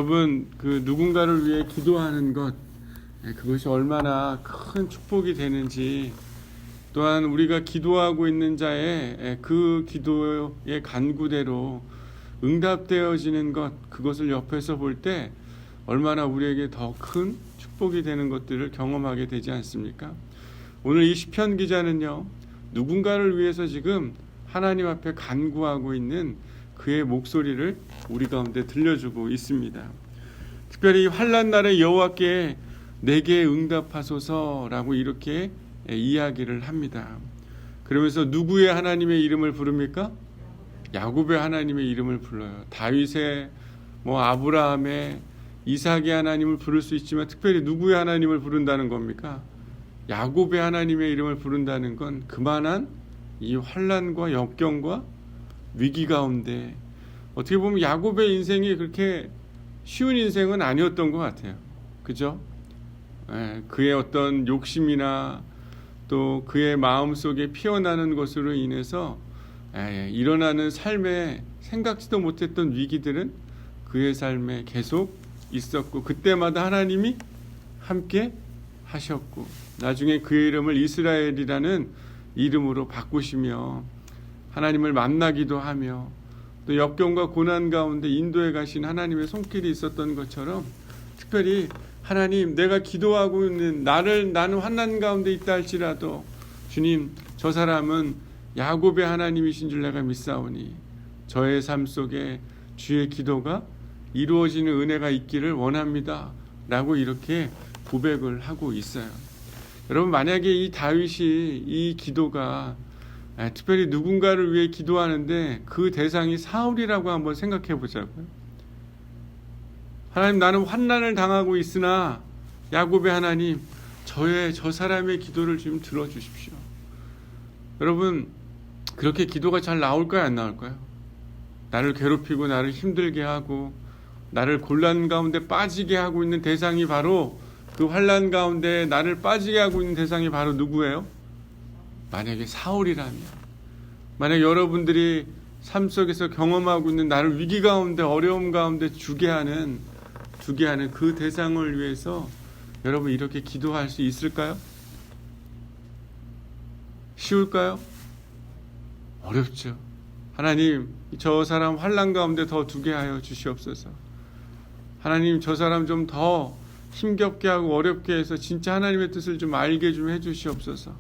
여러분, 그 누군가를 위해 기도하는 것, 그것이 얼마나 큰 축복이 되는지, 또한 우리가 기도하고 있는 자의 그 기도의 간구대로 응답되어지는 것, 그것을 옆에서 볼 때 얼마나 우리에게 더 큰 축복이 되는 것들을 경험하게 되지 않습니까? 오늘 이 시편 기자는요, 누군가를 위해서 지금 하나님 앞에 간구하고 있는 그의 목소리를 우리 가운데 들려주고 있습니다. 특별히 환난 날에 여호와께 내게 응답하소서라고 이렇게 이야기를 합니다. 그러면서 누구의 하나님의 이름을 부릅니까? 야곱의 하나님의 이름을 불러요. 다윗의, 아브라함의, 이삭의 하나님을 부를 수 있지만 특별히 누구의 하나님을 부른다는 겁니까? 야곱의 하나님의 이름을 부른다는 건 그만한 이 환난과 역경과 위기 가운데, 어떻게 보면 야곱의 인생이 그렇게 쉬운 인생은 아니었던 것 같아요. 그죠? 그의 어떤 욕심이나 또 그의 마음속에 피어나는 것으로 인해서 일어나는 삶에 생각지도 못했던 위기들은 그의 삶에 계속 있었고, 그때마다 하나님이 함께 하셨고, 나중에 그의 이름을 이스라엘이라는 이름으로 바꾸시며 하나님을 만나기도 하며, 또 역경과 고난 가운데 인도해 가신 하나님의 손길이 있었던 것처럼, 특별히 하나님, 내가 기도하고 있는 나는 환난 가운데 있다 할지라도 주님, 저 사람은 야곱의 하나님이신 줄 내가 믿사오니 저의 삶 속에 주의 기도가 이루어지는 은혜가 있기를 원합니다 라고 이렇게 고백을 하고 있어요. 여러분, 만약에 이 다윗이 이 기도가 특별히 누군가를 위해 기도하는데 그 대상이 사울이라고 한번 생각해 보자고요. 하나님, 나는 환난을 당하고 있으나 야곱의 하나님, 저 사람의 기도를 좀 들어주십시오. 여러분, 그렇게 기도가 잘 나올까요, 안 나올까요? 나를 괴롭히고 나를 힘들게 하고 나를 곤란 가운데 빠지게 하고 있는 대상이 바로, 그 환난 가운데 나를 빠지게 하고 있는 대상이 바로 누구예요? 만약에 사울이라면, 만약 여러분들이 삶 속에서 경험하고 있는 나를 위기 가운데, 어려움 가운데 주게 하는 그 대상을 위해서 여러분 이렇게 기도할 수 있을까요? 쉬울까요? 어렵죠. 하나님, 저 사람 환난 가운데 더 두게 하여 주시옵소서. 하나님, 저 사람 좀 더 힘겹게 하고 어렵게 해서 진짜 하나님의 뜻을 좀 알게 좀 해주시옵소서.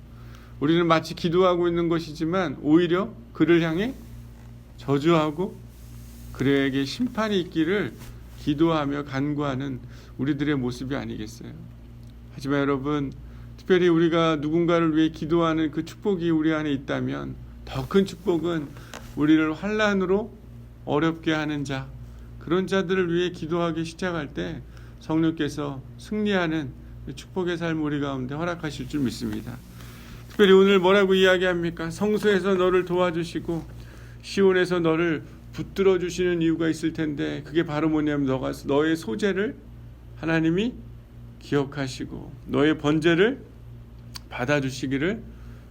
우리는 마치 기도하고 있는 것이지만 오히려 그를 향해 저주하고 그에게 심판이 있기를 기도하며 간구하는 우리들의 모습이 아니겠어요? 하지만 여러분, 특별히 우리가 누군가를 위해 기도하는 그 축복이 우리 안에 있다면 더 큰 축복은 우리를 환난으로 어렵게 하는 자, 그런 자들을 위해 기도하기 시작할 때 성령께서 승리하는 축복의 삶 우리 가운데 허락하실 줄 믿습니다. 특별히 오늘 뭐라고 이야기합니까? 성소에서 너를 도와주시고 시온에서 너를 붙들어 주시는 이유가 있을 텐데, 그게 바로 뭐냐면 너의 소재를 하나님이 기억하시고 너의 번제를 받아주시기를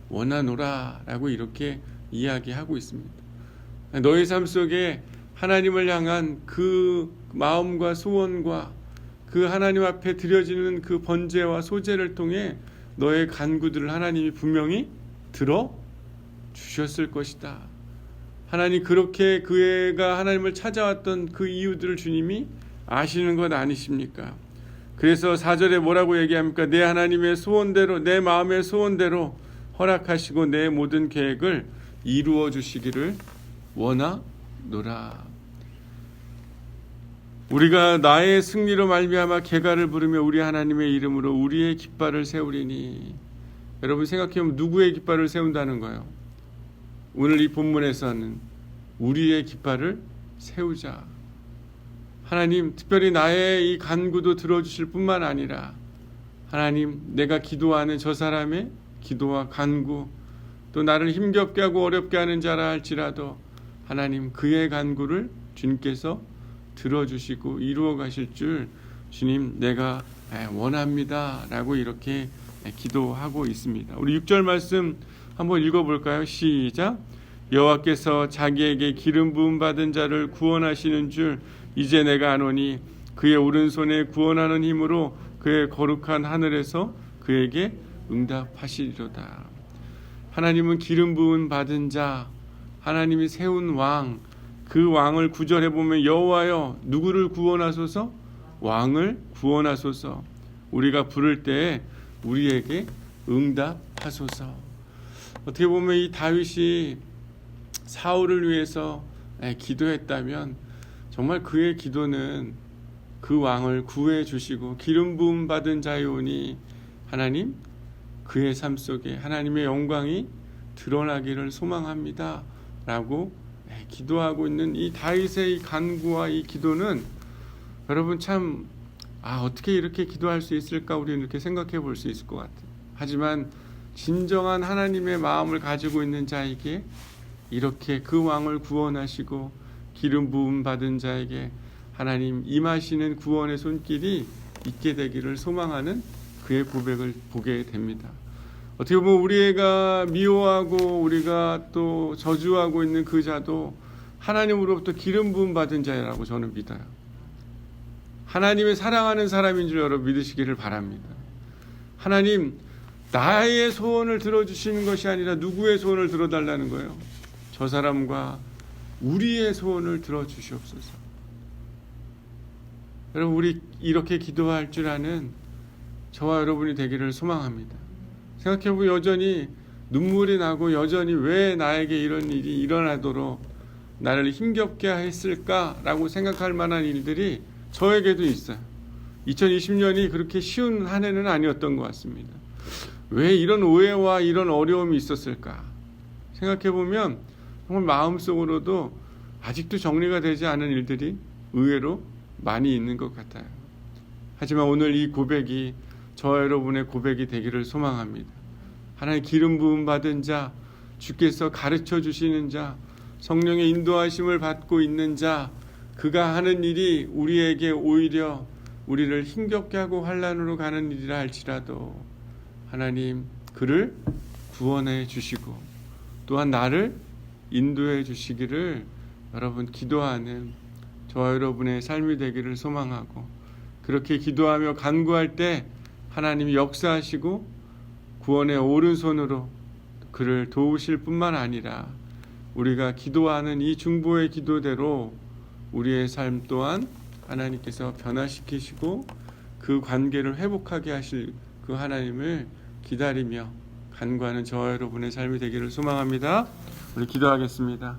원하노라 라고 이렇게 이야기하고 있습니다. 너의 삶 속에 하나님을 향한 그 마음과 소원과 그 하나님 앞에 드려지는 그 번제와 소제를 통해 너의 간구들을 하나님이 분명히 들어 주셨을 것이다. 하나님, 그렇게 그 애가 하나님을 찾아왔던 그 이유들을 주님이 아시는 것 아니십니까? 그래서 4절에 뭐라고 얘기합니까? 내 하나님의 소원대로, 내 마음의 소원대로 허락하시고 내 모든 계획을 이루어 주시기를 원하노라. 우리가 나의 승리로 말미암아 개가를 부르며 우리 하나님의 이름으로 우리의 깃발을 세우리니. 여러분 생각해보면 누구의 깃발을 세운다는 거예요? 오늘 이 본문에서는 우리의 깃발을 세우자. 하나님, 특별히 나의 이 간구도 들어주실 뿐만 아니라 하나님, 내가 기도하는 저 사람의 기도와 간구, 또 나를 힘겹게 하고 어렵게 하는 자라 할지라도 하나님, 그의 간구를 주님께서 들어주시고 이루어 가실 줄 주님, 내가 원합니다 라고 이렇게 기도하고 있습니다. 우리 6절 말씀 한번 읽어볼까요? 시작. 여호와께서 자기에게 기름 부음 받은 자를 구원하시는 줄 이제 내가 아노니 그의 오른손에 구원하는 힘으로 그의 거룩한 하늘에서 그에게 응답하시리로다. 하나님은 기름 부음 받은 자, 하나님이 세운 왕, 그 왕을 구절해 보면 여호와여 누구를 구원하소서? 왕을 구원하소서. 우리가 부를 때에 우리에게 응답하소서. 어떻게 보면 이 다윗이 사울을 위해서 기도했다면 정말 그의 기도는 그 왕을 구해 주시고 기름 부음 받은 자이오니 하나님 그의 삶 속에 하나님의 영광이 드러나기를 소망합니다 라고 기도하고 있는 이 다윗의 이 간구와 이 기도는 여러분 참 어떻게 이렇게 기도할 수 있을까 우리는 이렇게 생각해 볼 수 있을 것 같아요. 하지만 진정한 하나님의 마음을 가지고 있는 자에게 이렇게 그 왕을 구원하시고 기름 부음 받은 자에게 하나님 임하시는 구원의 손길이 있게 되기를 소망하는 그의 고백을 보게 됩니다. 어떻게 보면 우리가 미워하고 우리가 또 저주하고 있는 그 자도 하나님으로부터 기름 부음 받은 자라고 저는 믿어요. 하나님의 사랑하는 사람인 줄 여러분 믿으시기를 바랍니다. 하나님 나의 소원을 들어주시는 것이 아니라 누구의 소원을 들어달라는 거예요. 저 사람과 우리의 소원을 들어주시옵소서. 여러분 우리 이렇게 기도할 줄 아는 저와 여러분이 되기를 소망합니다. 생각해보면 여전히 눈물이 나고 여전히 왜 나에게 이런 일이 일어나도록 나를 힘겹게 했을까라고 생각할 만한 일들이 저에게도 있어요. 2020년이 그렇게 쉬운 한 해는 아니었던 것 같습니다. 왜 이런 오해와 이런 어려움이 있었을까 생각해보면 정말 마음속으로도 아직도 정리가 되지 않은 일들이 의외로 많이 있는 것 같아요. 하지만 오늘 이 고백이 저와 여러분의 고백이 되기를 소망합니다. 하나님 기름 부음 받은 자, 주께서 가르쳐 주시는 자, 성령의 인도하심을 받고 있는 자, 그가 하는 일이 우리에게 오히려 우리를 힘겹게 하고 환난으로 가는 일이라 할지라도 하나님 그를 구원해 주시고 또한 나를 인도해 주시기를 여러분 기도하는 저와 여러분의 삶이 되기를 소망하고 그렇게 기도하며 간구할 때 하나님이 역사하시고 구원의 오른손으로 그를 도우실 뿐만 아니라 우리가 기도하는 이 중보의 기도대로 우리의 삶 또한 하나님께서 변화시키시고 그 관계를 회복하게 하실 그 하나님을 기다리며 간구하는 저와 여러분의 삶이 되기를 소망합니다. 우리 기도하겠습니다.